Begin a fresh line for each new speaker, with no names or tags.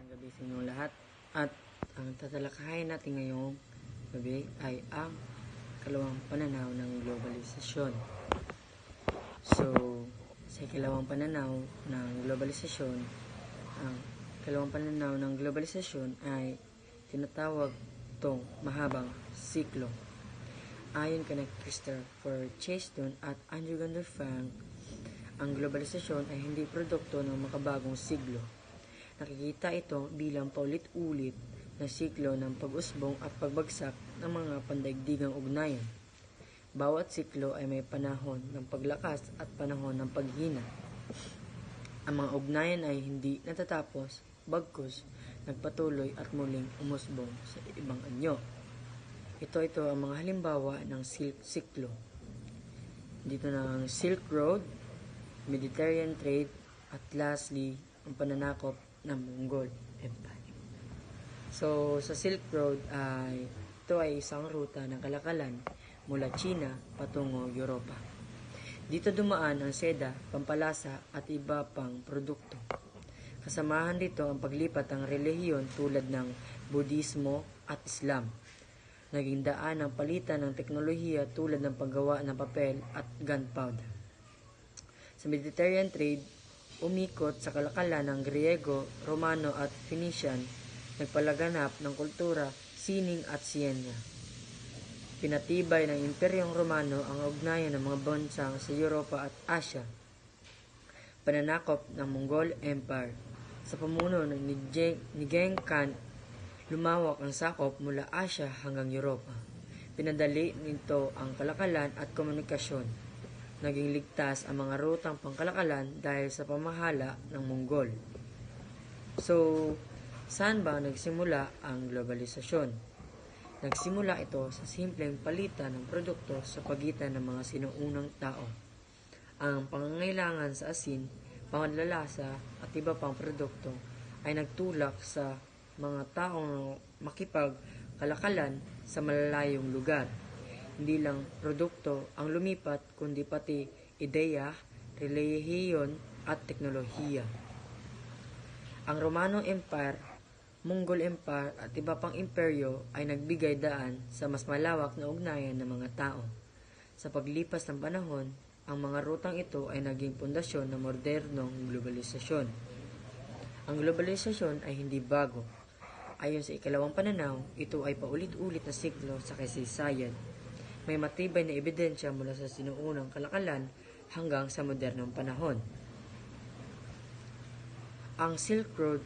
Magandang gabi sa inyong lahat. At ang tatalakayin natin ngayong gabi ay ang ikalawang pananaw ng globalisasyon. So, sa ikalawang pananaw ng globalisasyon, ang ikalawang pananaw ng globalisasyon ay tinatawag itong mahabang siklo. Ayon kay Christopher Chaston at Andrew Gundolfang, ang globalisasyon ay hindi produkto ng makabagong siglo. Nakikita ito bilang paulit-ulit na siklo ng pag-usbong at pagbagsak ng mga pandaigdigang ugnayan. Bawat siklo ay may panahon ng paglakas at panahon ng paghina. Ang mga ugnayan ay hindi natatapos, bagkus nagpatuloy at muling umusbong sa ibang anyo. Ito ang mga halimbawa ng siklo. Dito na ang Silk Road, Mediterranean Trade, at lastly, ang pananakop ng Mongol Empire. So, sa Silk Road ito ay isang ruta ng kalakalan mula China patungo Europa. Dito dumaan ang seda, pampalasa at iba pang produkto. Kasamahan dito ang paglipat ng relihiyon tulad ng Budismo at Islam. Naging daan ang palitan ng teknolohiya tulad ng paggawa ng papel at gunpowder. Sa Mediterranean trade, umikot sa kalakalan ng Griego, Romano at Phoenician, nagpalaganap ng kultura, sining at siyensya. Pinatibay ng Imperyong Romano ang ugnayan ng mga bansang sa Europa at Asia. Pananakop ng Mongol Empire. Sa pamuno ni Genghis Khan, lumawak ang sakop mula Asia hanggang Europa. Pinadali nito ang kalakalan at komunikasyon. Naging ligtas ang mga rutang pangkalakalan dahil sa pamahala ng Mongol. So, saan ba nagsimula ang globalisasyon? Nagsimula ito sa simpleng palitan ng produkto sa pagitan ng mga sinuunang tao. Ang pangangailangan sa asin, panganlalasa at iba pang produkto ay nagtulak sa mga taong makipagkalakalan sa malalayong lugar. Hindi lang produkto ang lumipat, kundi pati ideya, relihiyon at teknolohiya. Ang Romano Empire, Mongol Empire at iba pang imperyo ay nagbigay daan sa mas malawak na ugnayan ng mga tao. Sa paglipas ng panahon, ang mga rutang ito ay naging pundasyon ng modernong globalisasyon. Ang globalisasyon ay hindi bago. Ayon sa ikalawang pananaw, ito ay paulit-ulit na siklo sa kasaysayan. May matibay na ebidensya mula sa sinuunang kalakalan hanggang sa modernong panahon. Ang Silk Road